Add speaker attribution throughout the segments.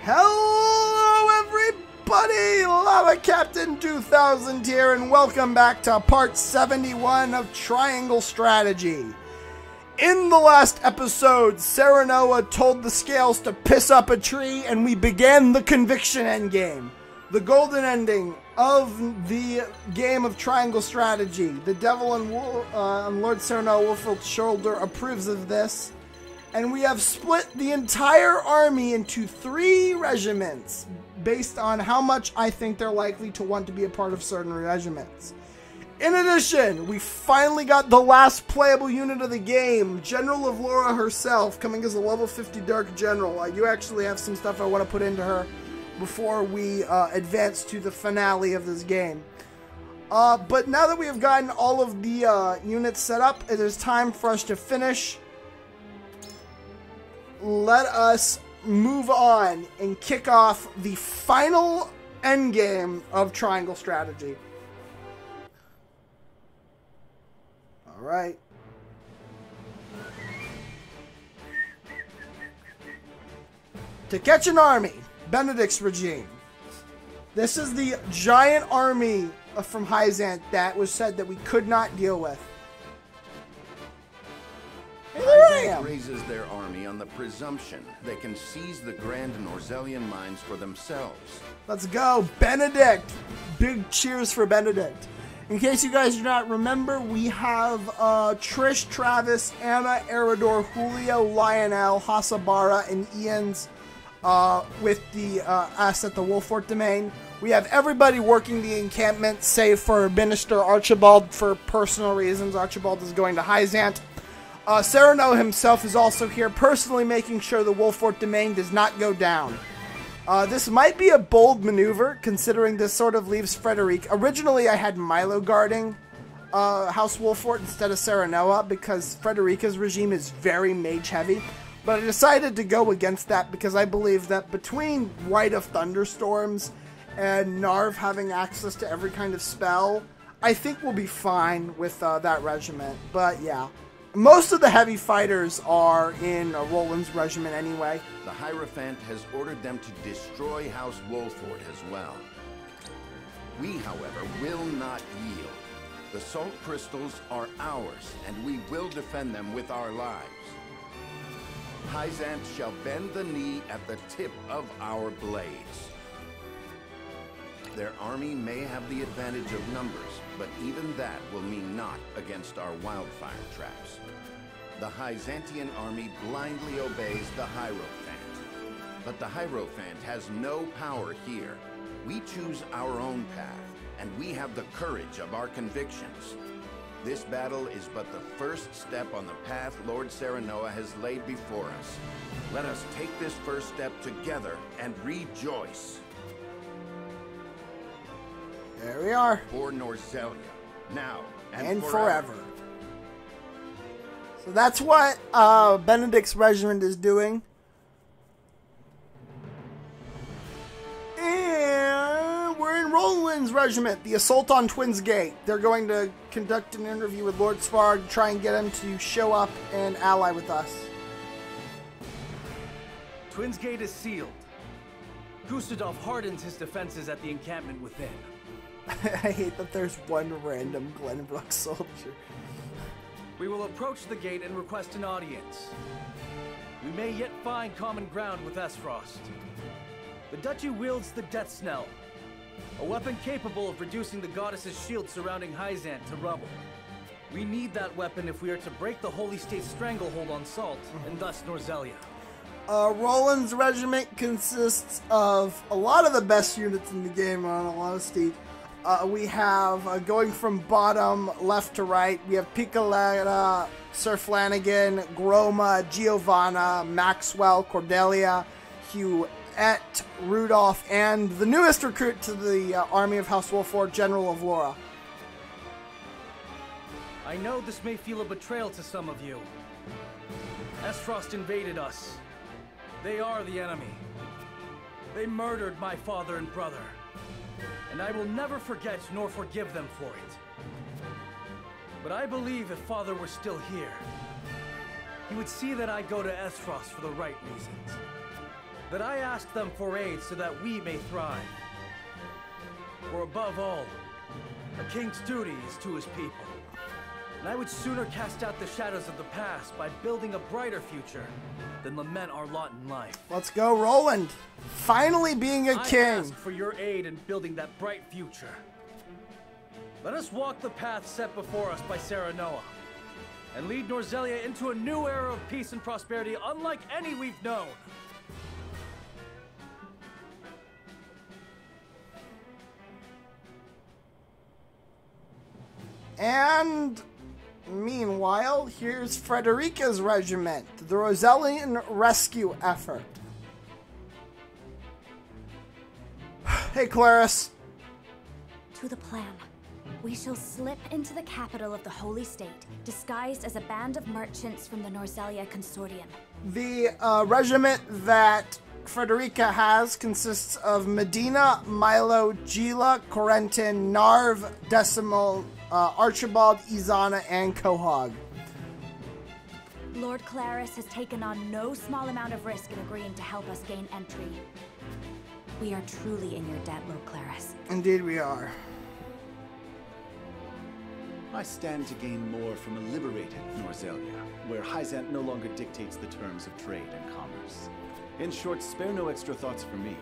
Speaker 1: Hello everybody, Lava Captain 2000 here, and welcome back to part 71 of Triangle Strategy. In the last episode, Serenoa told the scales to piss up a tree, and we began the conviction endgame. The golden ending of the game of Triangle Strategy. The devil and Lord Serenoa Wolfort's shoulder approves of this. And we have split the entire army into 3 regiments based on how much I think they're likely to want to be a part of certain regiments. In addition, we finally got the last playable unit of the game, General of Laura herself, coming as a level 50 Dark General. I do actually have some stuff I want to put into her before we advance to the finale of this game. But now that we have gotten all of the units set up, it is time for us to finish. Let us move on and kick off the final endgame of Triangle Strategy. Alright. To catch an army, Benedict's regime. This is the giant army from Hyzant that was said that we could not deal with.
Speaker 2: Hyzant raises their army on the presumption they can seize the Grand Norzelian mines for themselves.
Speaker 1: Let's go, Benedict! Big cheers for Benedict. In case you guys do not remember, we have Trish, Travis, Anna, Eridor, Julio, Lionel, Hasabara, and Ian's with the us at the Wolfort domain. We have everybody working the encampment, save for Minister Archibald for personal reasons. Archibald is going to Hyzant. Serenoa himself is also here, personally making sure the Wolfort domain does not go down. This might be a bold maneuver, considering this sort of leaves Frederic. Originally, I had Milo guarding House Wolfort instead of Serenoa, because Frederica's regime is very mage-heavy. But I decided to go against that because I believe that between Rite of Thunderstorms and Narv having access to every kind of spell, I think we'll be fine with that regiment. But yeah. Most of the heavy fighters are in Roland's regiment anyway.
Speaker 2: The Hierophant has ordered them to destroy House Wolfort as well. We, however, will not yield. The salt crystals are ours, and we will defend them with our lives. Hyzant shall bend the knee at the tip of our blades. Their army may have the advantage of numbers, but even that will mean naught against our wildfire traps. The Hyzantian army blindly obeys the Hierophant. But the Hierophant has no power here. We choose our own path, and we have the courage of our convictions. This battle is but the first step on the path Lord Serenoa has laid before us. Let us take this first step together and rejoice.
Speaker 1: There we are.
Speaker 2: For Norzelia, now
Speaker 1: and forever. So that's what Benedict's regiment is doing. And we're in Roland's regiment, the Assault on Twins Gate. They're going to conduct an interview with Lord Svarg to try and get him to show up and ally with us.
Speaker 3: Twins Gate is sealed. Gustadov hardens his defenses at the encampment within.
Speaker 1: I hate that there's one random Glenbrook soldier.
Speaker 3: We will approach the gate and request an audience. We may yet find common ground with Esfrost. The Duchy wields the Death Snell, a weapon capable of reducing the goddess's shield surrounding Hyzant to rubble. We need that weapon if we are to break the Holy State's stranglehold on Salt, and thus Norzelia.
Speaker 1: Roland's regiment consists of a lot of the best units in the game, in all honesty. We have, going from bottom left to right, we have Piccoletta, Sir Flanagan, Groma, Giovanna, Maxwell, Cordelia, Huette, Rudolph, and the newest recruit to the army of House Wolfort, General of Laura.
Speaker 3: I know this may feel a betrayal to some of you. Esfrost invaded us. They are the enemy. They murdered my father and brother. And I will never forget nor forgive them for it. But I believe if Father were still here, he would see that I go to Esfrost for the right reasons. that I ask them for aid so that we may thrive. For above all, a king's duty is to his people. And I would sooner cast out the shadows of the past by building a brighter future than lament our lot in life.
Speaker 1: Let's go, Roland. Finally being a king.
Speaker 3: I ask for your aid in building that bright future. Let us walk the path set before us by Serenoa and lead Norzelia into a new era of peace and prosperity unlike any we've known.
Speaker 1: And meanwhile, here's Frederica's regiment, the Rosalian rescue effort. Hey, Claris.
Speaker 4: To the plan. We shall slip into the capital of the Holy State, disguised as a band of merchants from the Norzelia Consortium.
Speaker 1: The regiment that Frederica has consists of Medina, Milo, Gila, Corentin, Narv, Decimal, Archibald, Izana, and Quahog.
Speaker 4: Lord Claris has taken on no small amount of risk in agreeing to help us gain entry. We are truly in your debt, Lord Claris.
Speaker 1: Indeed we are.
Speaker 5: I stand to gain more from a liberated Norzelia, where Hyzant no longer dictates the terms of trade and commerce. In short, spare no extra thoughts for me.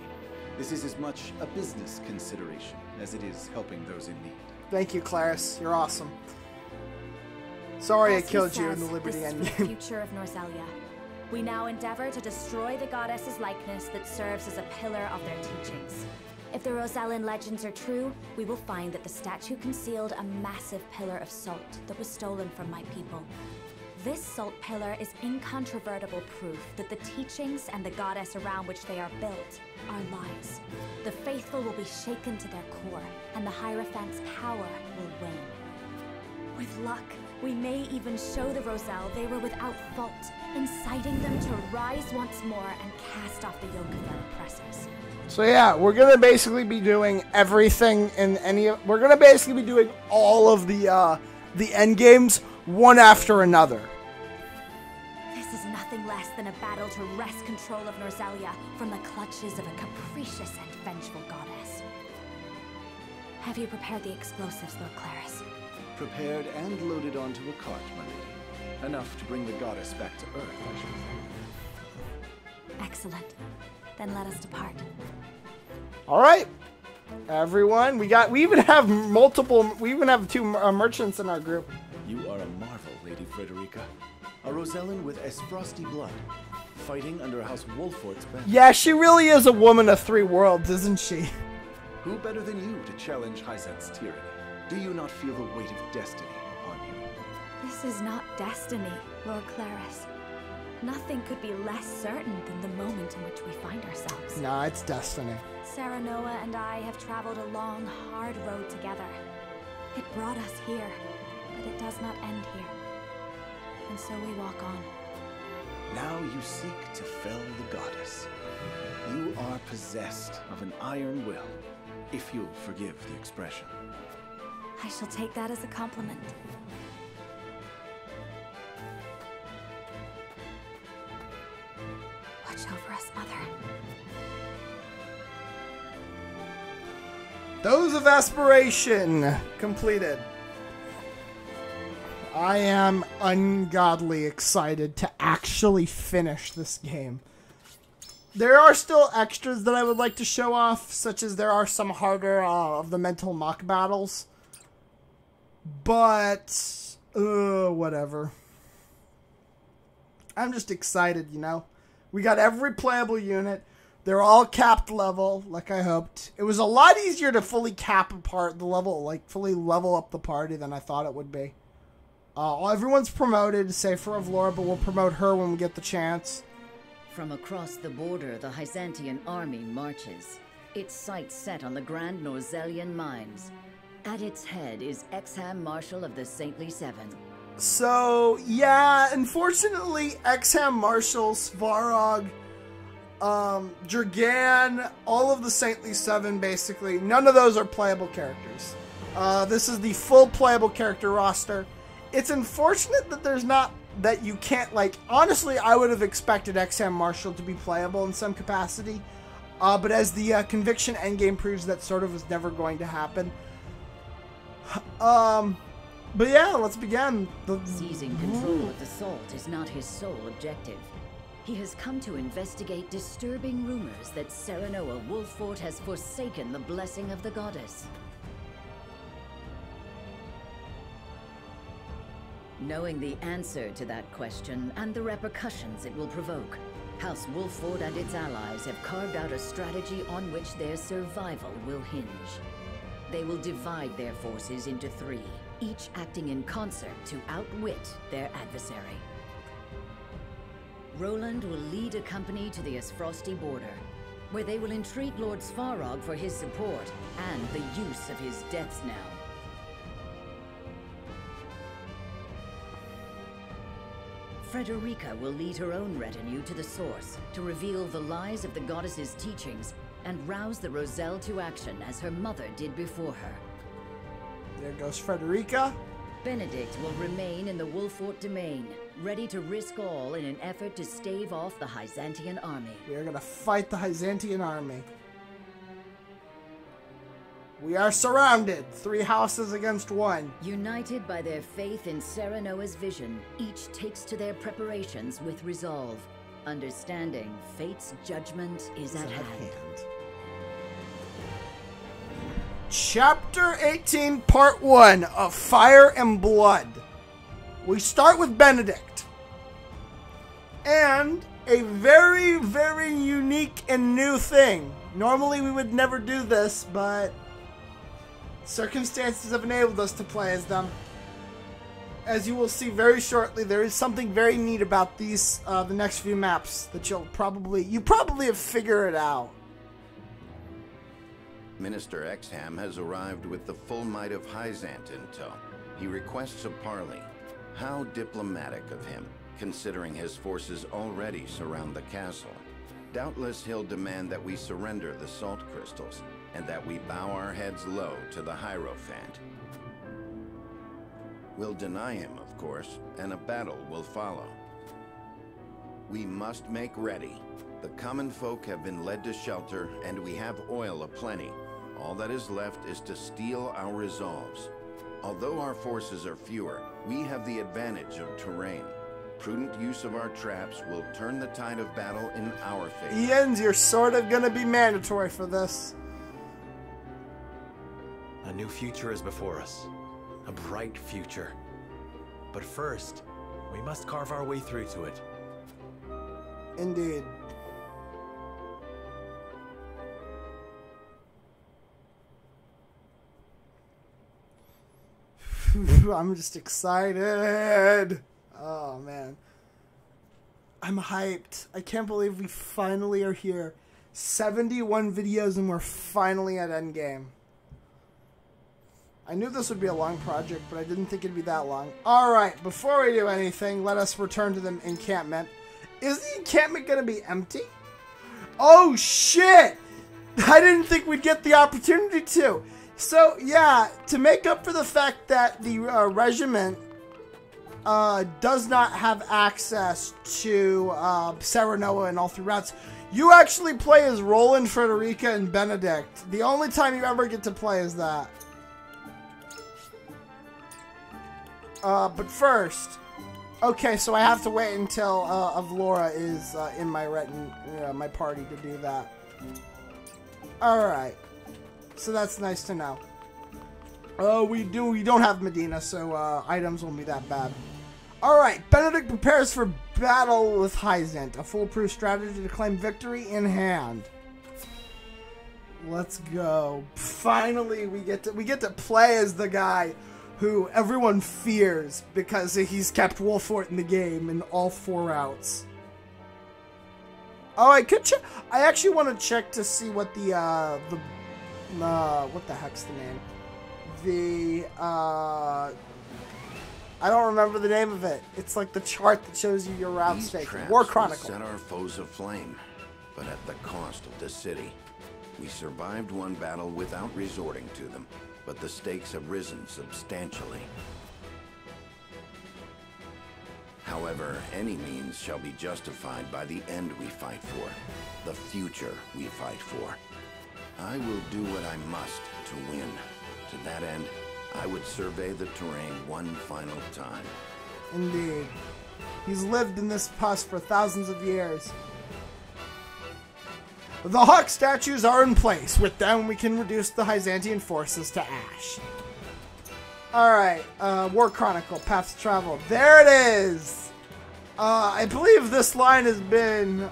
Speaker 5: This is as much a business consideration as it is helping those in need.
Speaker 1: Thank you, Claris. You're awesome. Sorry I
Speaker 4: As he
Speaker 1: killed you in
Speaker 4: says,
Speaker 1: the Liberty
Speaker 4: this is for the
Speaker 1: Endgame.
Speaker 4: future of Norzelia. We now endeavor to destroy the goddess's likeness that serves as a pillar of their teachings. If the Rosalan legends are true, we will find that the statue concealed a massive pillar of salt that was stolen from my people. This salt pillar is incontrovertible proof that the teachings and the goddess around which they are built are lies. The faithful will be shaken to their core, and the Hierophant's power will wane. With luck, we may even show the Rosal they were without fault, inciting them to rise once more and cast off the yoke of their oppressors.
Speaker 1: So yeah, we're gonna basically be doing everything in we're gonna basically be doing all of the end games one after another.
Speaker 4: This is nothing less than a battle to wrest control of Norzelia from the clutches of a capricious and vengeful goddess. Have you prepared the explosives, Lord Claris?
Speaker 5: Prepared and loaded onto a cart, my lady. Enough to bring the goddess back to Earth, I should think.
Speaker 4: Excellent. Then let us depart.
Speaker 1: All right, everyone. We even have two merchants in our group.
Speaker 5: You are a marvel, Lady Frederica. A Rosellan with as frosty blood, fighting under House Wolfort's banner.
Speaker 1: Yeah, she really is a woman of three worlds, isn't she?
Speaker 5: Who better than you to challenge Hyzant's tyranny? Do you not feel the weight of destiny upon you?
Speaker 4: This is not destiny, Lord Claris. Nothing could be less certain than the moment in which we find ourselves.
Speaker 1: No, it's destiny.
Speaker 4: Serenoa and I have traveled a long, hard road together. It brought us here, but it does not end here. And so we walk on.
Speaker 5: Now you seek to fell the goddess. You are possessed of an iron will, if you'll forgive the expression.
Speaker 4: I shall take that as a compliment. Watch over us, Mother.
Speaker 1: Those of Aspiration completed. I am ungodly excited to actually finish this game. There are still extras that I would like to show off, such as there are some harder of the mental mock battles. But, whatever. I'm just excited, you know? We got every playable unit. They're all capped level, like I hoped. It was a lot easier to fully cap apart the level, like fully level up the party than I thought it would be. Everyone's promoted, save for Avlora, but we'll promote her when we get the chance.
Speaker 6: From across the border, the Hyzantian army marches, its sights set on the Grand Norzelian mines. At its head is Exham Marshal of the Saintly Seven.
Speaker 1: So, yeah, unfortunately, Exham Marshal, Svarog, Jergan, all of the Saintly Seven, basically, none of those are playable characters. This is the full playable character roster. It's unfortunate that there's not that you can't, like, honestly, I would have expected Exham Marshall to be playable in some capacity. But as the Conviction endgame proves, that sort of was never going to happen. But yeah, let's begin.
Speaker 6: Seizing control of the salt is not his sole objective. He has come to investigate disturbing rumors that Serenoa Wolfort has forsaken the blessing of the goddess. Knowing the answer to that question and the repercussions it will provoke, House Wolfort and its allies have carved out a strategy on which their survival will hinge. They will divide their forces into three, each acting in concert to outwit their adversary. Roland will lead a company to the Asfrosti border, where they will entreat Lord Svarog for his support and the use of his death knell. Frederica will lead her own retinue to the source to reveal the lies of the goddess's teachings and rouse the Roselle to action as her mother did before her.
Speaker 1: There goes Frederica.
Speaker 6: Benedict will remain in the Wolfort domain, ready to risk all in an effort to stave off the Hyzantian army.
Speaker 1: We are going to fight the Hyzantian army. We are surrounded. 3 houses against 1.
Speaker 6: United by their faith in Serenoa's vision, each takes to their preparations with resolve, understanding fate's judgment is at hand.
Speaker 1: Chapter 18, Part 1 of Fire and Blood. We start with Benedict. And a very, very unique and new thing. Normally we would never do this, but circumstances have enabled us to play as them. As you will see very shortly, there is something very neat about these, the next few maps that you probably have figured it out.
Speaker 2: Minister Exham has arrived with the full might of Hyzant in tow. He requests a parley. How diplomatic of him, considering his forces already surround the castle. Doubtless he'll demand that we surrender the salt crystals, and that we bow our heads low to the Hierophant. We'll deny him, of course, and a battle will follow. We must make ready. The common folk have been led to shelter, and we have oil aplenty. All that is left is to steel our resolves. Although our forces are fewer, we have the advantage of terrain. Prudent use of our traps will turn the tide of battle in our favor.
Speaker 1: Ian's, you're sort of gonna be mandatory for this.
Speaker 7: A new future is before us. A bright future. But first, we must carve our way through to it.
Speaker 1: Indeed. I'm just excited. Oh, man. I'm hyped. I can't believe we finally are here. 71 videos and we're finally at endgame. I knew this would be a long project, but I didn't think it'd be that long. Alright, before we do anything, let us return to the encampment. Is the encampment going to be empty? Oh, shit! I didn't think we'd get the opportunity to. So, yeah, to make up for the fact that the regiment does not have access to Serenoa and all 3 routes, you actually play as Roland, Frederica, and Benedict. The only time you ever get to play is that. But first, okay, so I have to wait until Avlora is in my my party to do that. Alright. So that's nice to know. We don't have Medina, so items won't be that bad. Alright, Benedict prepares for battle with Hyzant. A foolproof strategy to claim victory in hand. Let's go. Finally, we get to play as the guy who everyone fears because he's kept Wolfort in the game in all 4 routes. Oh, I could check. I actually want to check to see what what the heck's the name? I don't remember the name of it. It's like the chart that shows you your route stake. War Chronicle.
Speaker 2: Set our foes aflame, but at the cost of the city. We survived one battle without resorting to them, but the stakes have risen substantially. However, any means shall be justified by the end we fight for, the future we fight for. I will do what I must to win. To that end, I would survey the terrain one final time.
Speaker 1: Indeed. He's lived in this pus for thousands of years. The Hawk statues are in place. With them, we can reduce the Byzantine forces to ash. Alright, War Chronicle, Path to Travel. There it is! I believe this line has been,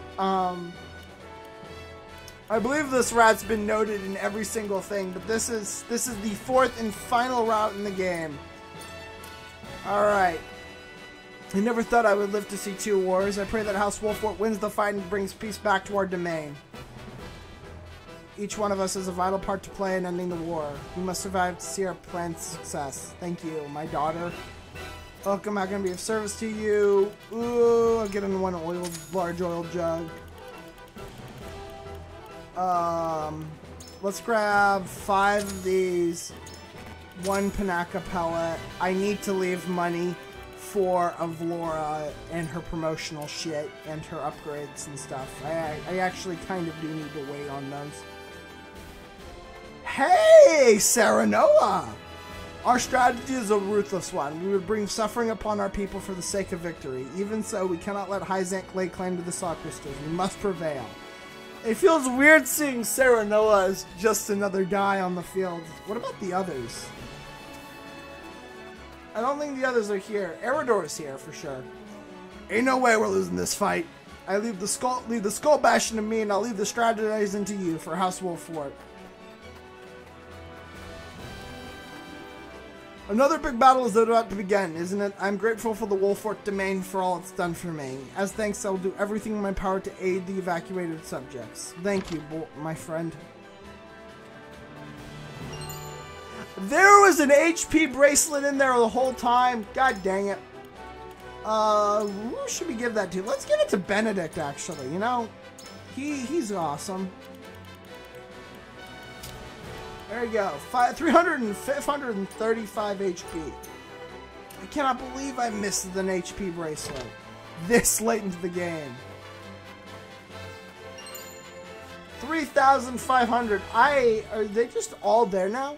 Speaker 1: I believe this route's been noted in every single thing, but this is the fourth and final route in the game. Alright. I never thought I would live to see 2 wars. I pray that House Wolfort wins the fight and brings peace back to our domain. Each one of us has a vital part to play in ending the war. We must survive to see our plan's success. Thank you, my daughter. Welcome, I'm gonna be of service to you. Ooh, I'll get in one large oil jug. Let's grab 5 of these. 1 Panaka pellet. I need to leave money for Avlora and her promotional shit and her upgrades and stuff. I actually kind of do need to wait on those. Hey, Serenoa! Our strategy is a ruthless one. We would bring suffering upon our people for the sake of victory. Even so, we cannot let Hyzank lay claim to the Saw Crystals. We must prevail. It feels weird seeing Serenoa as just another guy on the field. What about the others? I don't think the others are here. Eridor's here for sure. Ain't no way we're losing this fight. I leave the skull bashing to me, and I'll leave the strategizing to you for House Wolfort. Another big battle is about to begin, isn't it? I'm grateful for the Wolfort domain for all it's done for me. As thanks, I will do everything in my power to aid the evacuated subjects. Thank you, my friend. There was an HP bracelet in there the whole time. God dang it. Who should we give that to? Let's give it to Benedict, actually. You know, he's awesome. There you go. 535 HP. I cannot believe I missed an HP bracelet this late into the game. 3,500. Are they just all there now?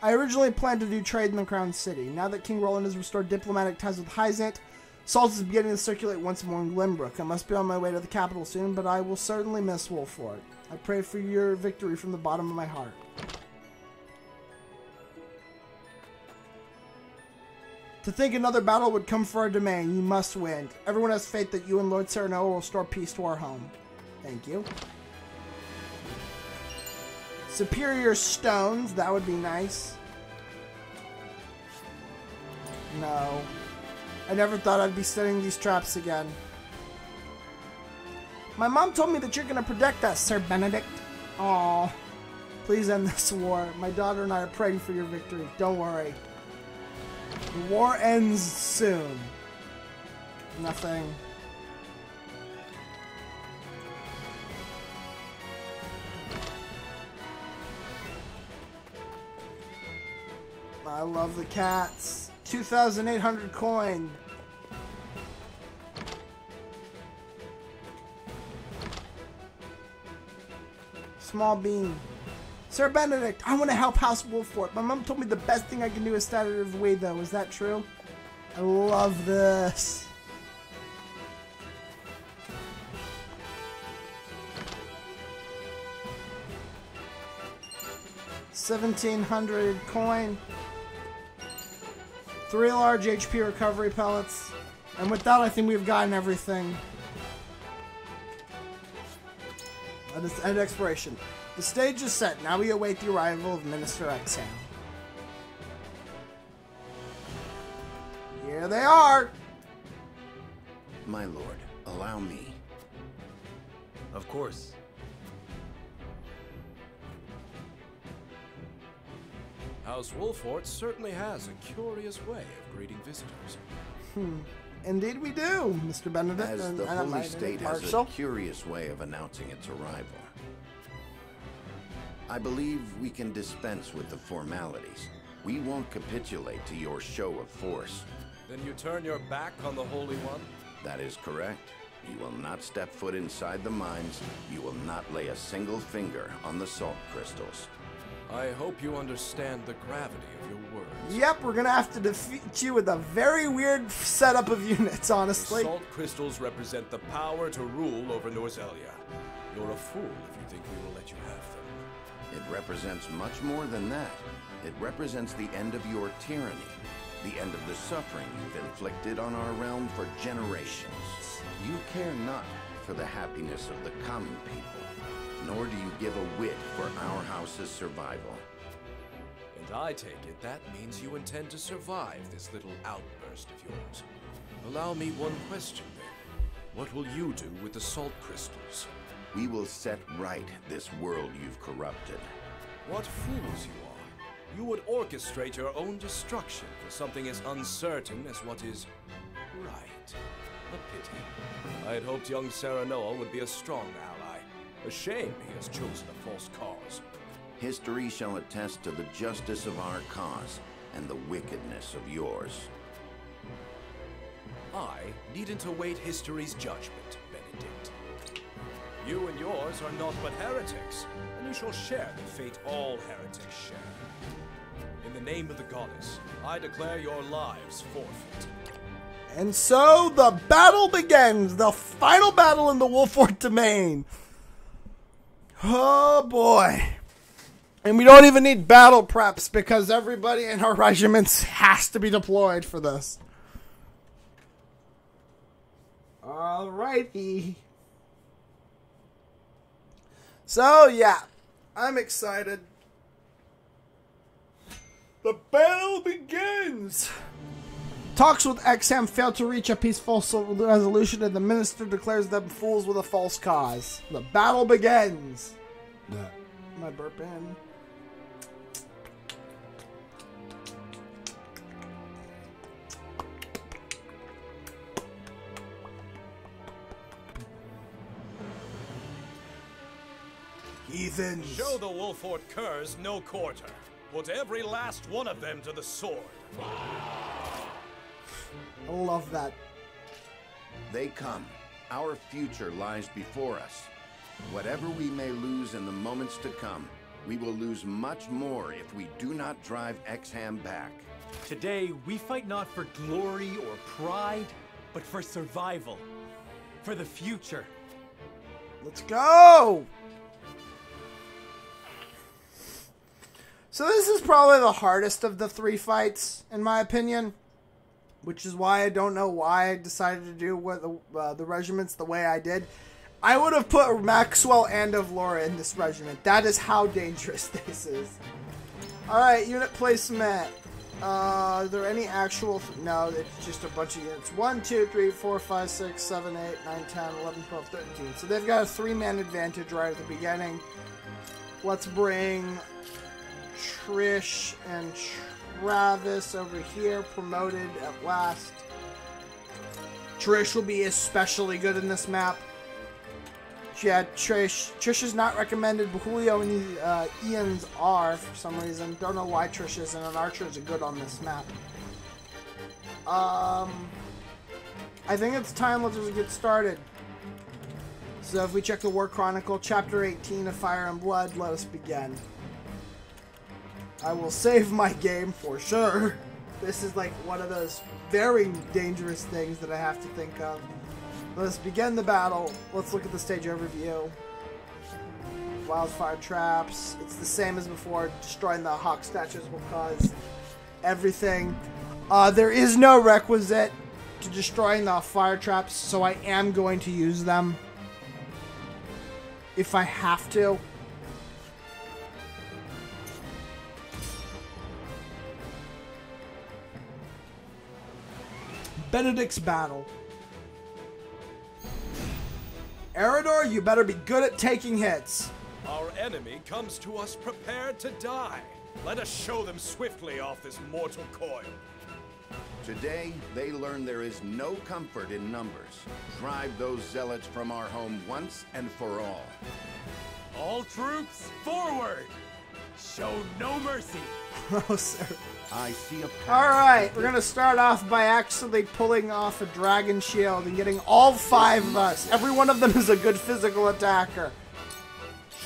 Speaker 1: I originally planned to do trade in the Crown City. Now that King Roland has restored diplomatic ties with Hyzant, salt is beginning to circulate once more in Glenbrook. I must be on my way to the capital soon, but I will certainly miss Wolfort. I pray for your victory from the bottom of my heart. To think another battle would come for our domain, you must win. Everyone has faith that you and Lord Serenoa will restore peace to our home. Thank you. Superior stones, that would be nice. No. I never thought I'd be setting these traps again. My mom told me that you're going to protect us, Sir Benedict. Aww. Please end this war. My daughter and I are praying for your victory. Don't worry. The war ends soon. Nothing. I love the cats. 2,800 coin. Small bean. Sir Benedict, I want to help House Wolfort. My mom told me the best thing I can do is stand out of the way, though. Is that true? I love this. $1,700 coin. 3 large HP recovery pellets. And with that, I think we've gotten everything. That is end exploration. The stage is set. Now we await the arrival of Minister Exhale. Here they are!
Speaker 2: My lord, allow me.
Speaker 7: Of course.
Speaker 8: House Wolfort certainly has a curious way of greeting visitors.
Speaker 1: Indeed we do, Mr. Benedict.
Speaker 2: As the Holy State has a curious way of announcing its arrival. I believe we can dispense with the formalities. We won't capitulate to your show of force.
Speaker 8: Then you turn your back on the Holy One?
Speaker 2: That is correct. You will not step foot inside the mines. You will not lay a single finger on the salt crystals.
Speaker 8: I hope you understand the gravity of your words.
Speaker 1: Yep, we're gonna have to defeat you with a very weird setup of units, honestly.
Speaker 8: The salt crystals represent the power to rule over Norzelia. You're a fool if you think we will let you have them.
Speaker 2: It represents much more than that. It represents the end of your tyranny, the end of the suffering you've inflicted on our realm for generations. You care not for the happiness of the common people, nor do you give a whit for our house's survival.
Speaker 8: And I take it that means you intend to survive this little outburst of yours. Allow me one question then. What will you do with the salt crystals?
Speaker 2: We will set right this world you've corrupted.
Speaker 8: What fools you are. You would orchestrate your own destruction for something as uncertain as what is right. A pity. I had hoped young Serenoa would be a strong ally. A shame he has chosen a false cause.
Speaker 2: History shall attest to the justice of our cause and the wickedness of yours.
Speaker 8: I needn't await history's judgment, Benedict. You and yours are naught but heretics, and you shall share the fate all heretics share. In the name of the goddess, I declare your lives forfeit.
Speaker 1: And so the battle begins, the final battle in the Wolfort domain. Oh boy. And we don't even need battle preps because everybody in our regiments has to be deployed for this. Alrighty. So yeah, I'm excited. The battle begins! Talks with Exham failed to reach a peaceful resolution, and the minister declares them fools with a false cause. The battle begins! Am I burping? Heathens!
Speaker 3: Show the Wolfort curs no quarter. Put every last one of them to the sword.
Speaker 1: I love that.
Speaker 2: They come. Our future lies before us. Whatever we may lose in the moments to come, we will lose much more if we do not drive Exham back.
Speaker 3: Today, we fight not for glory or pride, but for survival. For the future.
Speaker 1: Let's go! So this is probably the hardest of the three fights, in my opinion. Which is why I don't know why I decided to do what the regiments the way I did. I would have put Maxwell and Avlora in this regiment. That is how dangerous this is. Alright, unit placement. Are there any actual... No, it's just a bunch of units. 1, 2, 3, 4, 5, 6, 7, 8, 9, 10, 11, 12, 13. So they've got a 3-man advantage right at the beginning. Let's bring Trish and Travis over here, promoted at last. Trish will be especially good in this map. Yeah, Trish is not recommended, but Julio and Ian's are for some reason. Don't know why Trish isn't, and Archers are good on this map. I think it's time. Let's just get started. So if we check the War Chronicle, Chapter 18 of Fire and Blood, let us begin. I will save my game for sure. This is like one of those very dangerous things that I have to think of. Let us begin the battle. Let's look at the stage overview. Wildfire traps. It's the same as before. Destroying the hawk statues will cause everything. There is no requisite to destroying the fire traps, so I am going to use them if I have to. Benedict's battle. Erador, you better be good at taking hits.
Speaker 3: Our enemy comes to us prepared to die. Let us show them swiftly off this mortal coil.
Speaker 2: Today, they learn there is no comfort in numbers. Drive those zealots from our home once and for all.
Speaker 3: All troops, forward! Show no mercy.
Speaker 1: Oh, sir.
Speaker 2: I see a path.
Speaker 1: Alright, we're gonna start off by actually pulling off a dragon shield and getting all 5 of us. Every one of them is a good physical attacker.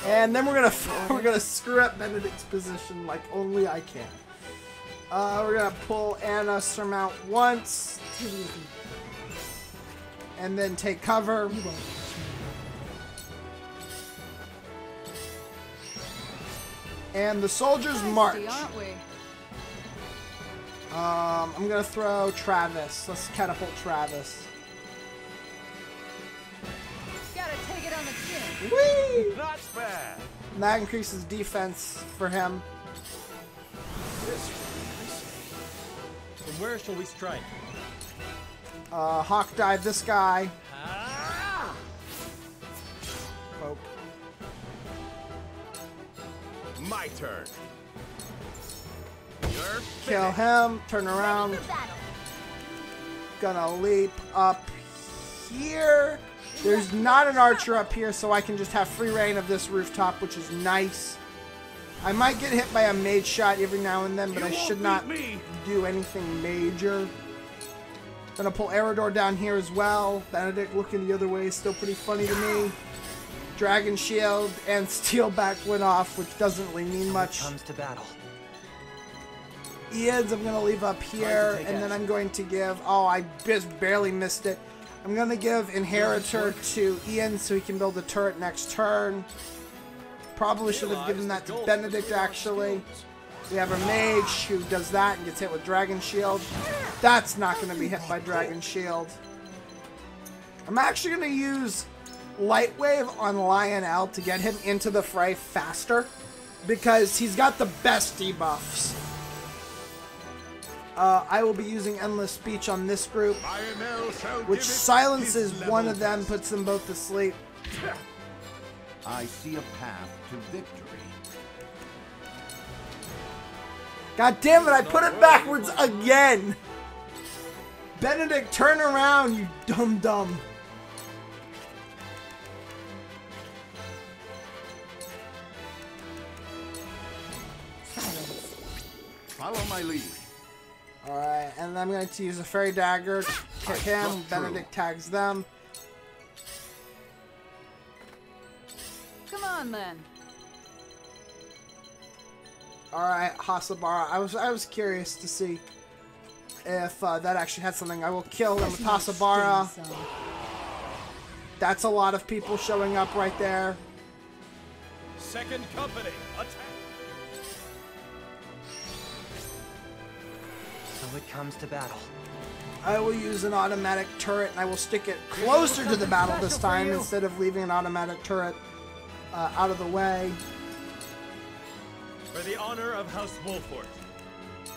Speaker 1: And then we're gonna screw up Benedict's position like only I can. We're gonna pull Anna surmount once. And then take cover. And the soldiers march.
Speaker 9: Aren't we?
Speaker 1: I'm gonna throw Travis. Let's catapult Travis.
Speaker 9: Gotta take it on the chin.
Speaker 1: Whee!
Speaker 3: Not bad.
Speaker 1: And that increases defense for him.
Speaker 3: From where shall we strike?
Speaker 1: Hawk dive this guy.
Speaker 3: Ah!
Speaker 1: Poke.
Speaker 3: My turn.
Speaker 1: Kill him. Turn around. Gonna leap up here. There's not an archer up here, so I can just have free reign of this rooftop, which is nice. I might get hit by a mage shot every now and then, but I should not do anything major. Gonna pull Eridor down here as well. Benedict looking the other way is still pretty funny to me. Dragon Shield and Steelback went off, which doesn't really mean much.
Speaker 3: Comes to battle.
Speaker 1: Ian's I'm gonna leave up here, and then I'm going to give. Oh, I just barely missed it. I'm gonna give Inheritor to Ian so he can build a turret next turn. Probably should have given that to Benedict actually. We have a mage who does that and gets hit with Dragon Shield. That's not going to be hit by Dragon Shield. I'm actually going to use Light Wave on Lionel to get him into the fray faster because he's got the best debuffs. I will be using Endless Speech on this group, which silences one of them, puts them both to sleep.
Speaker 2: I see a path to victory.
Speaker 1: God damn it, I put it backwards again! Benedict, turn around, you dumb.
Speaker 2: Follow my lead.
Speaker 1: Alright, and I'm going to use a Fairy Dagger, kick him, Benedict tags them.
Speaker 9: Come on, then.
Speaker 1: Alright, Hasabara. I was curious to see if that actually had something. I will kill him with Hasabara. That's a lot of people showing up right there.
Speaker 3: Second company, attack! So it comes to battle.
Speaker 1: I will use an automatic turret, and I will stick it closer to the battle this time instead of leaving an automatic turret out of the way.
Speaker 3: For the honor of House Wolfort.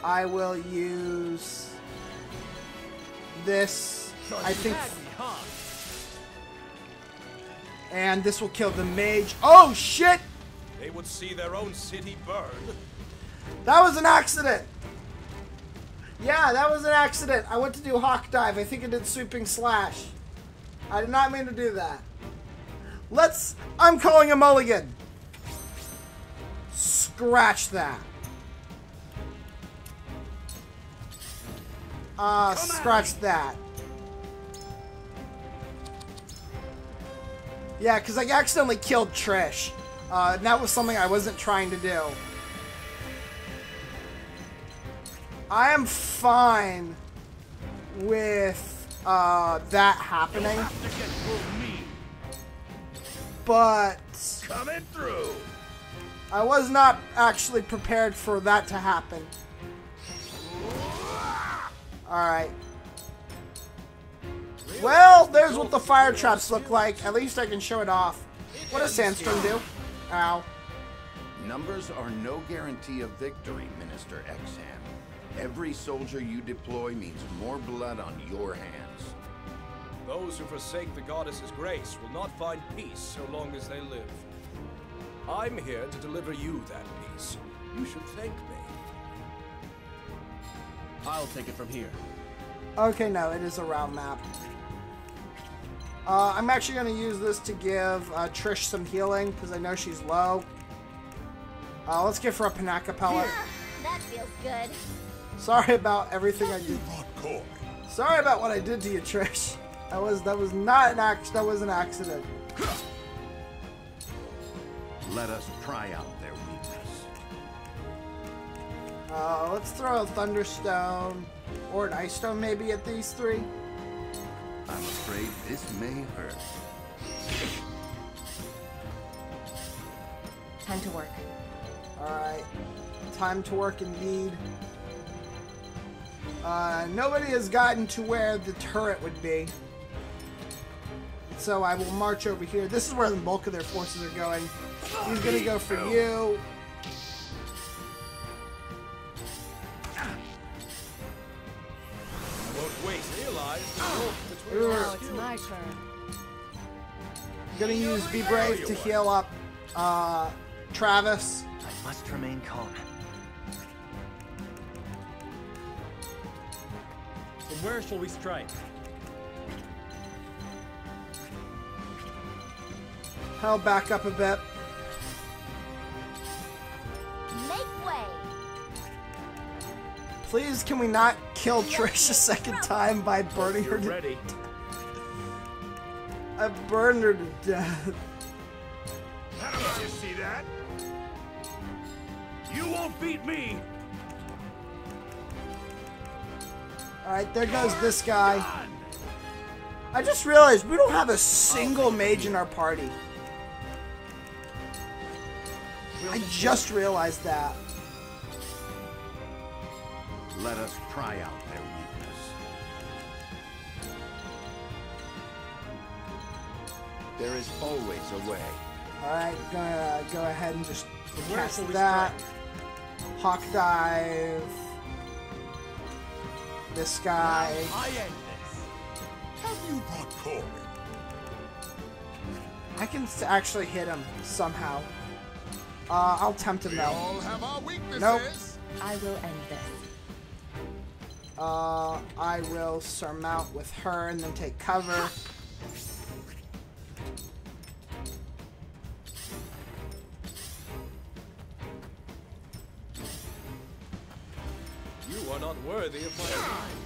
Speaker 1: I will use this, I think, and this will kill the mage. Oh, shit!
Speaker 8: They would see their own city burn.
Speaker 1: That was an accident! Yeah, that was an accident. I went to do Hawk Dive. I think I did Sweeping Slash. I did not mean to do that. I'm calling a mulligan. Scratch that. Scratch that. Yeah, because I accidentally killed Trish. And that was something I wasn't trying to do. I am fine with that happening. But
Speaker 8: Coming through.
Speaker 1: I was not actually prepared for that to happen. Alright. Well, there's what the fire traps look like. At least I can show it off. What does Sandstorm do? Ow.
Speaker 2: Numbers are no guarantee of victory, Minister Exham. Every soldier you deploy means more blood on your hands.
Speaker 8: Those who forsake the goddess's grace will not find peace so long as they live. I'm here to deliver you that peace. You should thank me.
Speaker 3: I'll take it from here.
Speaker 1: Okay, no, it is a round map. I'm actually going to use this to give Trish some healing, because I know she's low. Let's get for a Panaka pellet.
Speaker 10: That feels good.
Speaker 1: Sorry about everything I did. Sorry about what I did to you, Trish. That was not an that was an accident.
Speaker 2: Let us pry out their weakness.
Speaker 1: Let's throw a Thunderstone or an Ice Stone maybe at these three.
Speaker 2: I'm afraid this may hurt.
Speaker 4: Time to work.
Speaker 1: Alright. Time to work indeed. Nobody has gotten to where the turret would be. So I will march over here. This is where the bulk of their forces are going. He's gonna go for you.
Speaker 8: Won't wait. Realize
Speaker 9: Now it's my turn.
Speaker 1: I'm gonna use Be Brave to heal up Travis.
Speaker 11: I must remain calm.
Speaker 3: So where shall we strike?
Speaker 1: I'll back up a bit.
Speaker 10: Make way.
Speaker 1: Please, can we not kill Trish a second time by burning her to
Speaker 3: Ready.
Speaker 1: I burned her to death.
Speaker 8: Did you see that? You won't beat me.
Speaker 1: Alright, there goes this guy. I just realized we don't have a single mage in our party. I just realized that.
Speaker 2: Let us pry out their weakness. There is always a way.
Speaker 1: Alright, gonna go ahead and just
Speaker 3: Where
Speaker 1: cast
Speaker 3: shall we
Speaker 1: that. Hawk dive. This guy.
Speaker 3: I end this.
Speaker 8: Have you brought Corbin?
Speaker 1: I can actually hit him somehow. I'll tempt him though.
Speaker 8: have our weaknesses.
Speaker 1: Nope.
Speaker 4: I will end this.
Speaker 1: I will surmount with her and then take cover.
Speaker 8: You are not worthy of my time.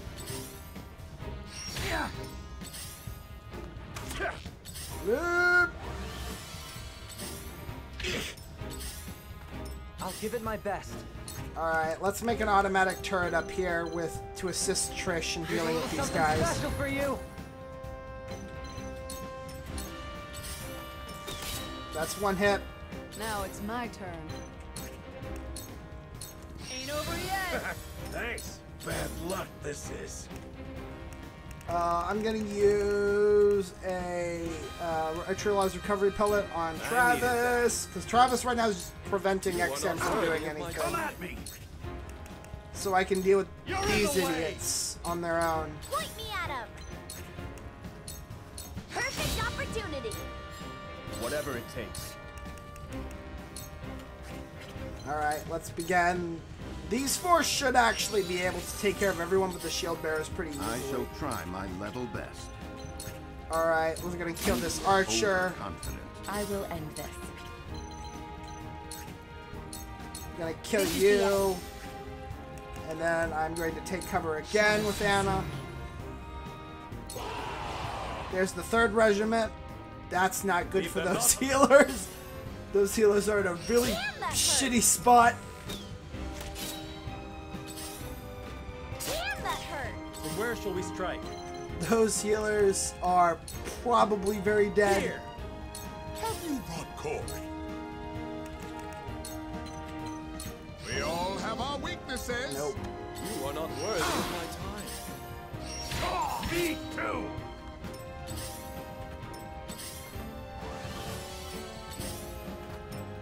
Speaker 1: Whoop.
Speaker 11: I'll give it my best.
Speaker 1: Alright, let's make an automatic turret up here to assist Trish in dealing with these guys.
Speaker 11: Special for you.
Speaker 1: That's one hit.
Speaker 9: Now it's my turn. Ain't over yet.
Speaker 8: Thanks. Bad luck this is.
Speaker 1: I'm gonna use a neutralized recovery pellet on Travis, because Travis right now is just preventing XM from doing anything.
Speaker 8: Come at me.
Speaker 1: So I can deal with
Speaker 8: You're
Speaker 1: these
Speaker 8: in the way.
Speaker 1: idiots on their own.
Speaker 10: Point me at him. Perfect opportunity.
Speaker 3: Whatever it takes.
Speaker 1: Alright, let's begin. These four should actually be able to take care of everyone with the shield bearers pretty easily.
Speaker 2: I shall try my level best.
Speaker 1: Alright, we're gonna kill this archer.
Speaker 2: Overconfident.
Speaker 4: I will end this.
Speaker 1: I'm gonna kill you. And then I'm going to take cover again with Anna. There's the 3rd regiment. That's not good for those healers. Those healers are in a really shitty spot.
Speaker 10: Damn, that hurt.
Speaker 3: So where shall we strike?
Speaker 1: Those healers are probably very dead.
Speaker 3: Here.
Speaker 8: Have you brought Corbin? We all have our weaknesses.
Speaker 1: Nope.
Speaker 8: You are not worthy of my time. Oh, me too.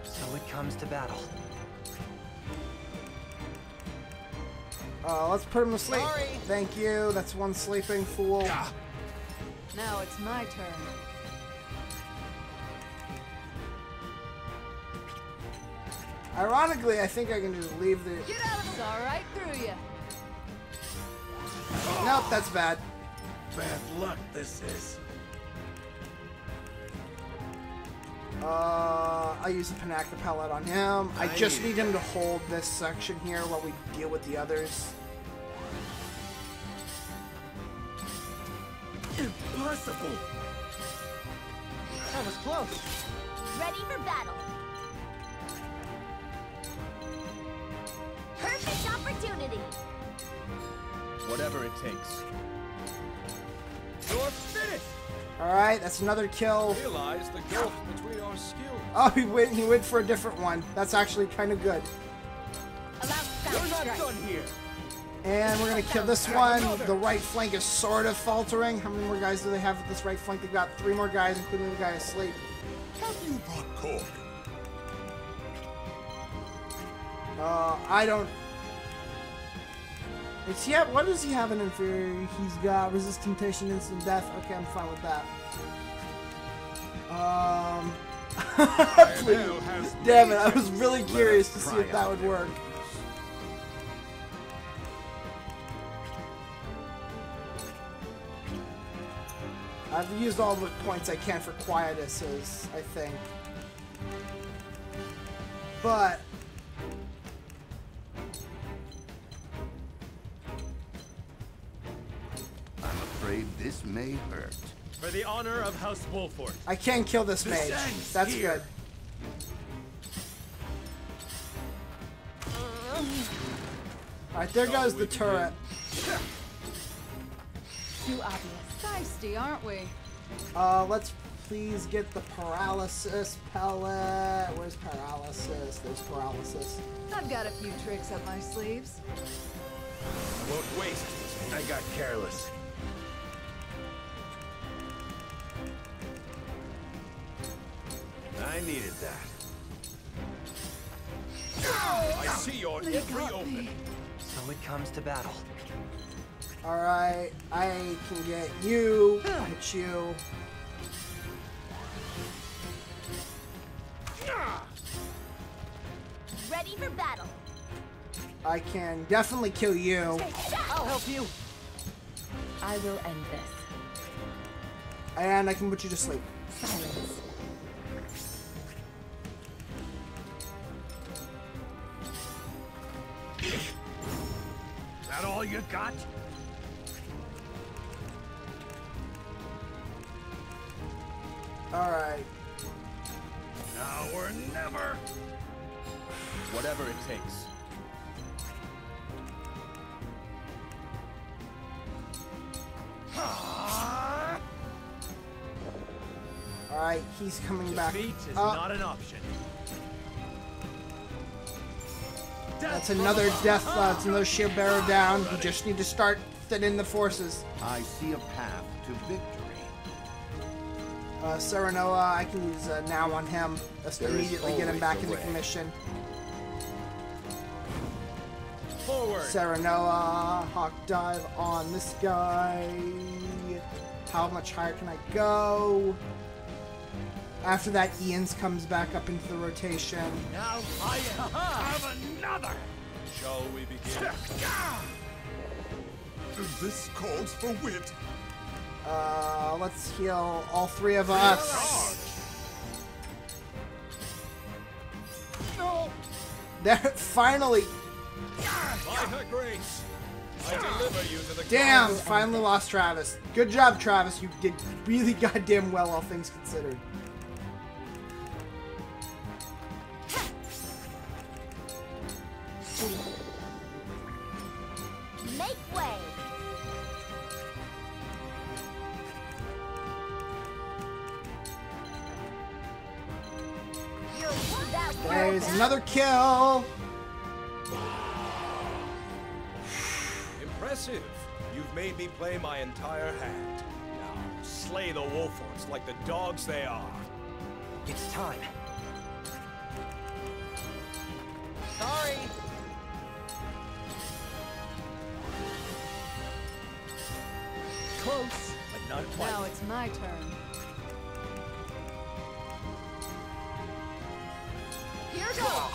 Speaker 11: So it comes to battle.
Speaker 1: Let's put him to sleep.
Speaker 9: Sorry.
Speaker 1: Thank you. That's one sleeping fool.
Speaker 9: Now it's my turn.
Speaker 1: Ironically, I think I can just leave the...
Speaker 9: Get out of Saw right through you.
Speaker 1: Nope, that's bad.
Speaker 8: Bad luck this is.
Speaker 1: I use a Panaka pellet on him. I just need him to hold this section here while we deal with the others.
Speaker 3: Impossible! That was close.
Speaker 10: Ready for battle. Perfect opportunity.
Speaker 3: Whatever it takes. You're finished!
Speaker 1: Alright, that's another kill.
Speaker 8: Realize the gulf between our skills.
Speaker 1: Oh, he went for a different one. That's actually kind of good.
Speaker 10: Allow
Speaker 3: You're
Speaker 10: sound
Speaker 3: not
Speaker 10: strike.
Speaker 3: done here!
Speaker 1: And we're gonna kill this one. The right flank is sort of faltering. How many more guys do they have at this right flank? They've got 3 more guys, including the guy asleep.
Speaker 12: Have you brought coffee?
Speaker 1: I don't... It's, yeah, what does he have in inferior? He's got resist temptation, instant death. Okay, I'm fine with that. Please. Damn it, I was really curious to see if that would work. I've used all the points I can for quietuses, I think. But...
Speaker 2: I'm afraid this may hurt.
Speaker 3: For the honor of House Wolfort.
Speaker 1: I can kill this mage. That's good. Alright, there goes the turret.
Speaker 9: Too obvious. Feisty, aren't we?
Speaker 1: Let's please get the paralysis pellet. Where's paralysis? There's paralysis.
Speaker 9: I've got a few tricks up my sleeves.
Speaker 3: Won't waste. I got careless.
Speaker 2: I needed that.
Speaker 8: I see your every opening.
Speaker 11: So it comes to battle.
Speaker 1: Alright, I can get you, hit you.
Speaker 10: Ready for battle.
Speaker 1: I can definitely kill you.
Speaker 9: I'll help you.
Speaker 4: I will end this.
Speaker 1: And I can put you to sleep.
Speaker 4: Silence.
Speaker 3: That all you got?
Speaker 1: Alright.
Speaker 3: Now or never. Whatever it takes.
Speaker 1: Alright, he's coming back
Speaker 3: Defeat is
Speaker 1: up.
Speaker 3: not an option.
Speaker 1: That's another death, that's another shield bearer down. We just need to start thinning the forces.
Speaker 2: I see a path to victory.
Speaker 1: Serenoa, I can use now on him. Just
Speaker 2: There is
Speaker 1: immediately get him
Speaker 2: always
Speaker 1: back
Speaker 2: a
Speaker 1: into
Speaker 2: way.
Speaker 1: commission.
Speaker 3: Forward.
Speaker 1: Serenoa, hawk dive on this guy. How much higher can I go? After that, Ian's comes back up into the rotation.
Speaker 3: Now I have another.
Speaker 8: Shall we begin?
Speaker 12: This calls for wit.
Speaker 1: Let's heal all 3 of us.
Speaker 3: No.
Speaker 1: There, finally.
Speaker 8: By her grace, I deliver you to the
Speaker 1: Damn,
Speaker 8: gods.
Speaker 1: finally lost Travis. Good job, Travis. You did really goddamn well, all things considered.
Speaker 10: Make way. That
Speaker 1: There's
Speaker 10: worked.
Speaker 1: another kill.
Speaker 8: Impressive. You've made me play my entire hand. Now, slay the Wolforts like the dogs they are.
Speaker 11: It's time.
Speaker 3: Sorry. Close, but not quite.
Speaker 9: Now it's my turn. Here goes.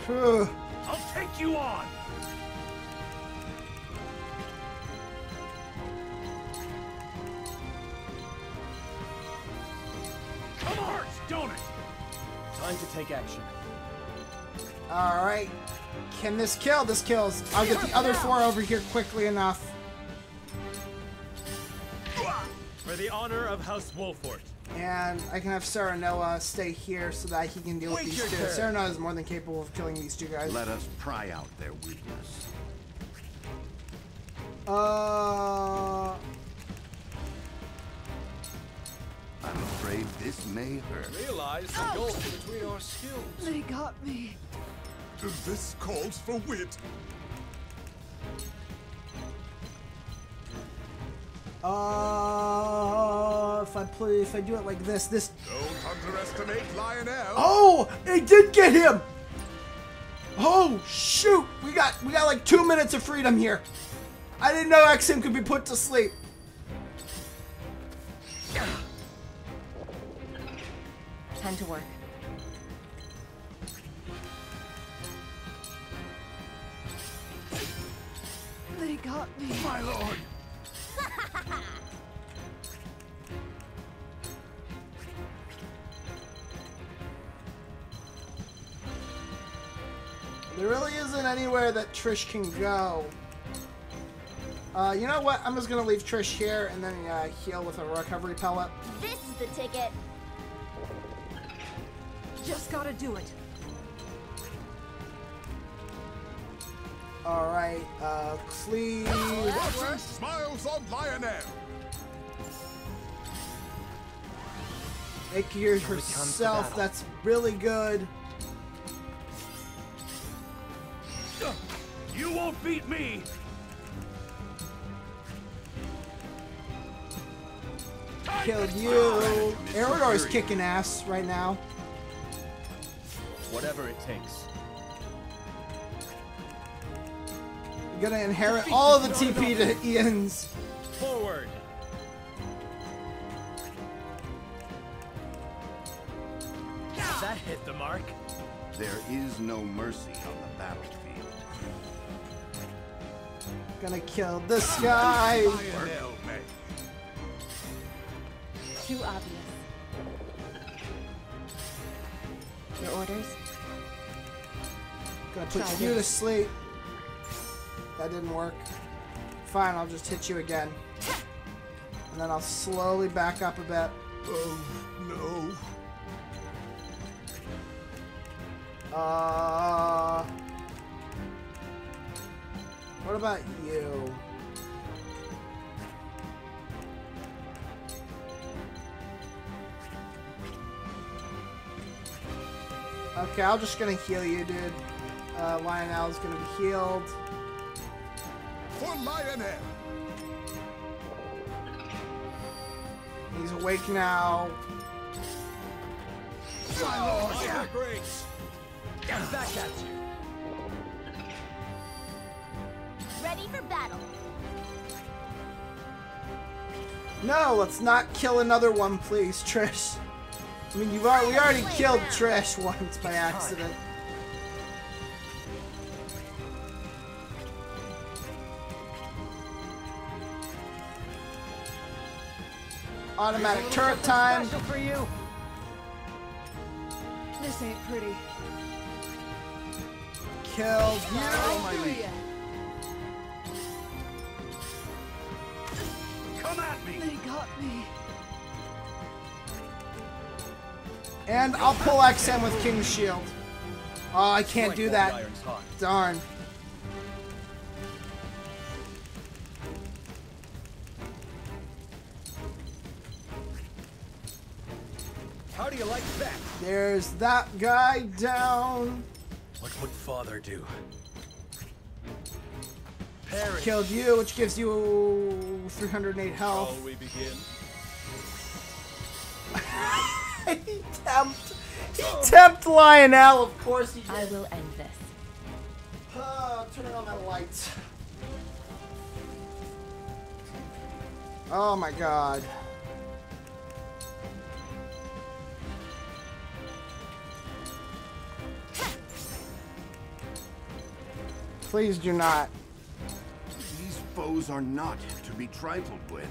Speaker 1: Phew.
Speaker 3: I'll take you on. don't it? Time to take action.
Speaker 1: Alright. Can this kill? This kills. I'll get the other 4 over here quickly enough.
Speaker 3: For the honor of House Wolfort.
Speaker 1: And I can have Saranoa stay here so that he can deal with these two. Saranoa is more than capable of killing these two guys.
Speaker 2: Let us pry out their weakness. I'm afraid this may hurt.
Speaker 8: Realize the gulf between our skills.
Speaker 9: They got me.
Speaker 12: This calls for wit.
Speaker 1: If I do it like this.
Speaker 12: Don't underestimate Lionel.
Speaker 1: Oh, it did get him. Oh shoot, we got like 2 minutes of freedom here. I didn't know XM could be put to sleep.
Speaker 4: Time to work.
Speaker 9: They got me.
Speaker 12: My lord.
Speaker 1: There really isn't anywhere that Trish can go. You know what? I'm just gonna leave Trish here and then heal with a recovery pellet.
Speaker 10: This is the ticket.
Speaker 9: Just gotta do it.
Speaker 1: Alright, cleave.
Speaker 12: Watching smiles on Lionel.
Speaker 1: Make herself, that's really good.
Speaker 3: You won't beat me!
Speaker 1: Killed you. Aerodor is kicking ass right now.
Speaker 3: Whatever it takes.
Speaker 1: You're gonna inherit all of the TP to Ian's.
Speaker 3: Forward! That hit the mark.
Speaker 2: There is no mercy on the battlefield.
Speaker 1: Gonna kill this guy.
Speaker 12: Lionel may.
Speaker 4: Too obvious. Your orders?
Speaker 1: Gonna put you to sleep. That didn't work. Fine, I'll just hit you again. And then I'll slowly back up a bit.
Speaker 12: Oh, no.
Speaker 1: What about you? Okay, I'm just gonna heal you, dude. Lionel's gonna be healed.
Speaker 12: For Lionel.
Speaker 1: He's awake now.
Speaker 8: Oh, yeah, grace.
Speaker 3: Back at you.
Speaker 10: Ready for battle.
Speaker 1: No, let's not kill another one, please, Trish. I mean, we already killed Trish once by accident. Automatic turret time.
Speaker 3: Special for you.
Speaker 9: This ain't pretty.
Speaker 1: Killed you.
Speaker 3: Come at me.
Speaker 9: They got me.
Speaker 1: And I'll pull XM with King's Shield. Oh, I can't do that. Darn.
Speaker 3: How do you like that?
Speaker 1: There's that guy down.
Speaker 7: What would father do?
Speaker 3: Parry.
Speaker 1: Killed you, which gives you 308 health.
Speaker 8: Shall we begin?
Speaker 1: He tempted Lionel, of course he did.
Speaker 4: I will end this.
Speaker 1: Turning on my lights. Oh my god. Please do not.
Speaker 2: These foes are not to be trifled with.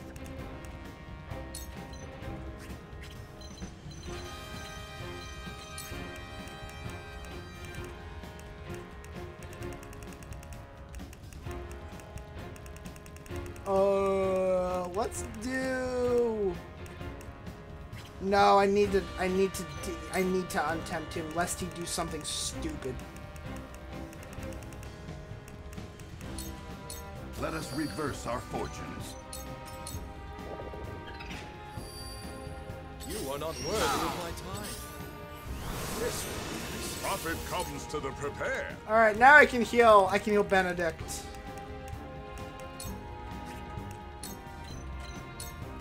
Speaker 1: Let's do... No, I need to untempt him lest he do something stupid.
Speaker 2: Let us reverse our fortunes.
Speaker 8: You are not worthy of my time. This
Speaker 12: Profit comes to the prepared.
Speaker 1: All right, now I can heal Benedict.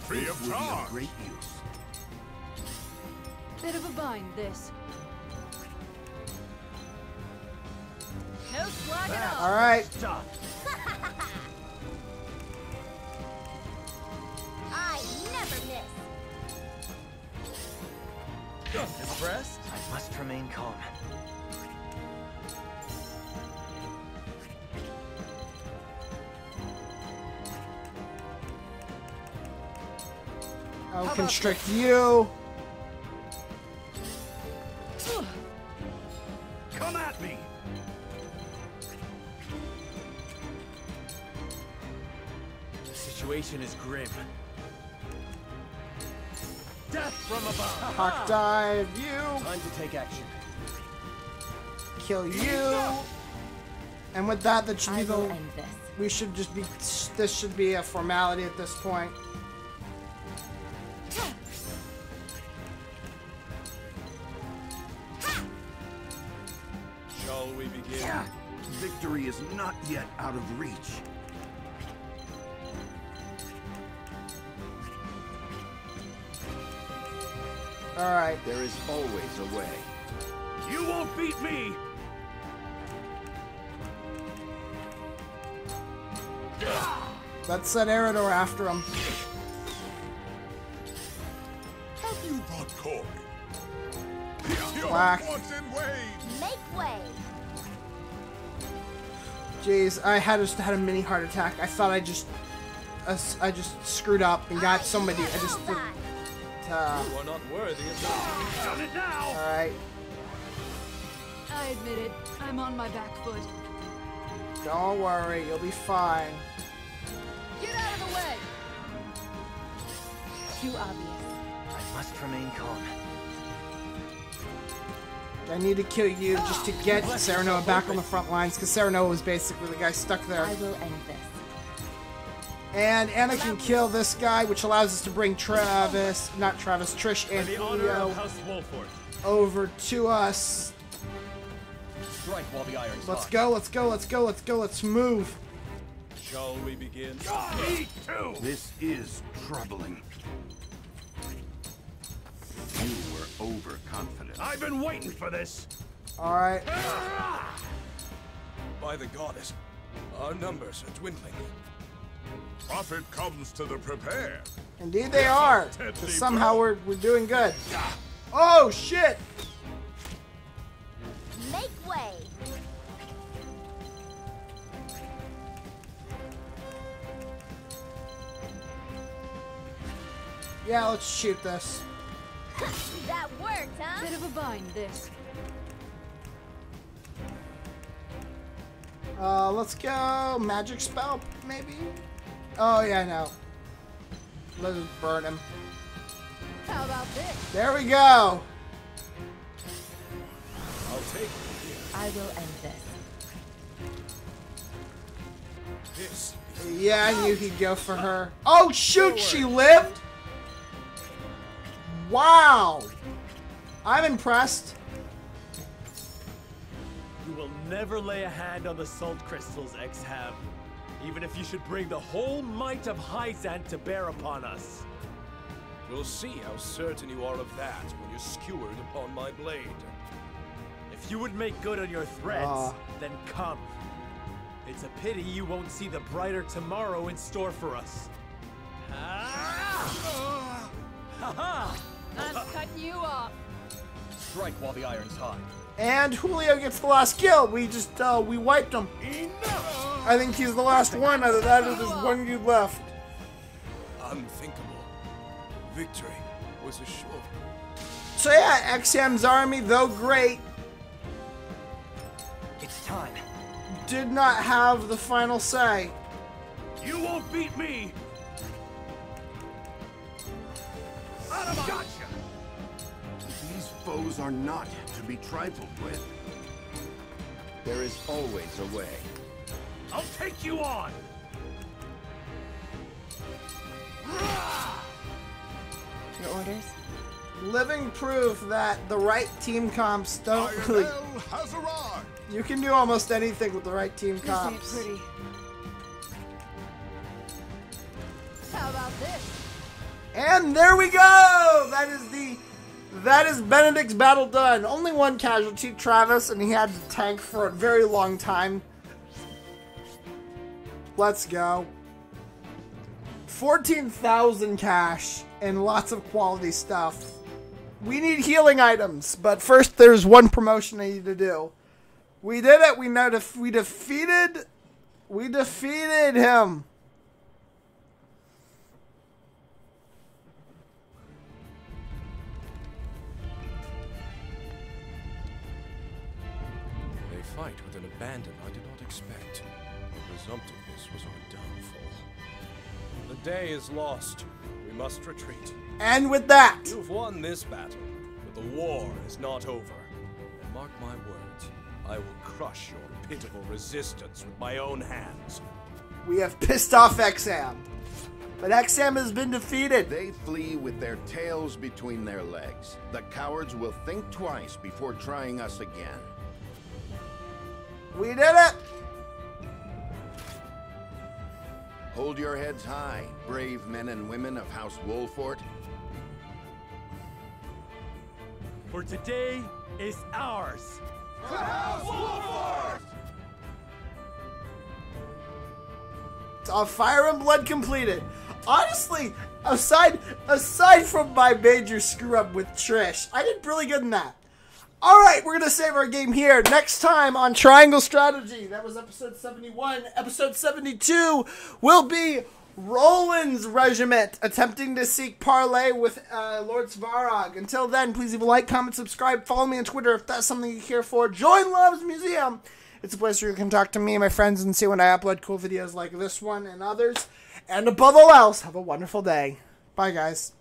Speaker 12: Free of
Speaker 2: Will be of
Speaker 12: charge.
Speaker 2: great use.
Speaker 9: Bit of a bind, this.
Speaker 10: No slug at all.
Speaker 1: All right.
Speaker 10: I never miss.
Speaker 11: Impressed? I must remain calm.
Speaker 1: I'll constrict you.
Speaker 2: Come at me!
Speaker 7: The situation is grim. Death from above!
Speaker 1: Hawk dive you.
Speaker 3: Time to take action.
Speaker 1: Kill you. And with that, that should be
Speaker 4: I will
Speaker 1: the.
Speaker 4: end this.
Speaker 1: We should just be. This should be a formality at this point.
Speaker 8: Shall we begin?
Speaker 2: Victory is not yet out of reach.
Speaker 1: All right.
Speaker 2: There is always a way.
Speaker 7: You won't beat me!
Speaker 1: Let's set Eridor after him.
Speaker 12: Have you brought coin? Your
Speaker 1: Whack.
Speaker 12: wanton way.
Speaker 10: Make way.
Speaker 1: Jeez, I just had a mini heart attack. I thought I just screwed up and got somebody. I just.
Speaker 10: That.
Speaker 8: You are not worthy of my
Speaker 7: Done it now!
Speaker 1: All right.
Speaker 9: I admit it. I'm on my back foot.
Speaker 1: Don't worry, you'll be fine.
Speaker 9: Get out of the way!
Speaker 4: Too obvious.
Speaker 11: I must remain calm.
Speaker 1: I need to kill you just to get Serenoa back on the front lines, because Serenoa was basically the guy stuck there.
Speaker 4: I will end this.
Speaker 1: And Anna can kill this guy, which allows us to bring Trish and
Speaker 7: For the honor
Speaker 1: Julio
Speaker 7: of House Wolfort.
Speaker 1: over to us.
Speaker 3: Strike while the iron's
Speaker 1: Let's
Speaker 3: hot.
Speaker 1: go, let's go, let's go, let's go, let's move.
Speaker 8: Shall we begin?
Speaker 7: Me too!
Speaker 2: This is troubling. You were overconfident.
Speaker 7: I've been waiting for this!
Speaker 1: Alright.
Speaker 8: By the goddess, our numbers are dwindling.
Speaker 12: Profit comes to the prepared.
Speaker 1: Indeed they are. 'Cause somehow we're doing good. Oh shit!
Speaker 10: Make way.
Speaker 1: Yeah, let's shoot this.
Speaker 10: That worked, huh?
Speaker 9: Bit of a bind, this.
Speaker 1: Let's go magic spell, maybe? Oh yeah, no. Let's just burn him.
Speaker 9: How about this?
Speaker 1: There we go.
Speaker 8: I'll take it.
Speaker 4: I will end this.
Speaker 8: This.
Speaker 1: Yeah, I knew he'd go for her. Oh shoot, she lived? Wow. I'm impressed.
Speaker 7: You will never lay a hand on the salt crystals, Exhab. Even if you should bring the whole might of Hyzant to bear upon us.
Speaker 8: We'll see how certain you are of that when you're skewered upon my blade.
Speaker 7: If you would make good on your threats,
Speaker 1: Ah.
Speaker 7: then come. It's a pity you won't see the brighter tomorrow in store for us. Ah! Ha-ha!
Speaker 9: I'm cutting you off.
Speaker 3: Strike while the iron's hot.
Speaker 1: And Julio gets the last kill. We just, we wiped him. I think he's the last one. Out of that, there's one dude left.
Speaker 8: Unthinkable. Victory was assured.
Speaker 1: So yeah, XM's army, though great,
Speaker 11: It's time.
Speaker 1: did not have the final say.
Speaker 7: You won't beat me!
Speaker 2: Rules are not to be trifled with. There is always a way.
Speaker 7: I'll take you on!
Speaker 13: Your orders?
Speaker 1: Living proof that the right team comps don't really...
Speaker 12: INL has arrived!
Speaker 1: You can do almost anything with the right team
Speaker 9: This
Speaker 1: comps.
Speaker 9: ain't pretty. How about this?
Speaker 1: And there we go! That is Benedict's battle done. Only one casualty, Travis, and he had to tank for a very long time. Let's go. 14,000 cash and lots of quality stuff. We need healing items, but first there's one promotion I need to do. We did it. We defeated him.
Speaker 8: They fight with an abandon I did not expect. Presumptiveness was our downfall. The day is lost. We must retreat.
Speaker 1: And with that,
Speaker 8: You've won this battle, but the war is not over. And mark my words, I will crush your pitiful resistance with my own hands.
Speaker 1: we have pissed off XM. But XM has been defeated.
Speaker 2: They flee with their tails between their legs. The cowards will think twice before trying us again.
Speaker 1: We did it!
Speaker 2: Hold your heads high, brave men and women of House Wolfort.
Speaker 7: For today is ours.
Speaker 1: Fire and Blood completed. Honestly, aside from my major screw up with Trish, I did really good in that. Alright, we're going to save our game here. Next time on Triangle Strategy. That was episode 71. Episode 72 will be Roland's regiment attempting to seek parley with Lord Svarog. Until then, please leave a like, comment, subscribe, follow me on Twitter if that's something you're here for. Join Love's Museum. It's a place where you can talk to me and my friends and see when I upload cool videos like this one and others. And above all else, have a wonderful day. Bye, guys.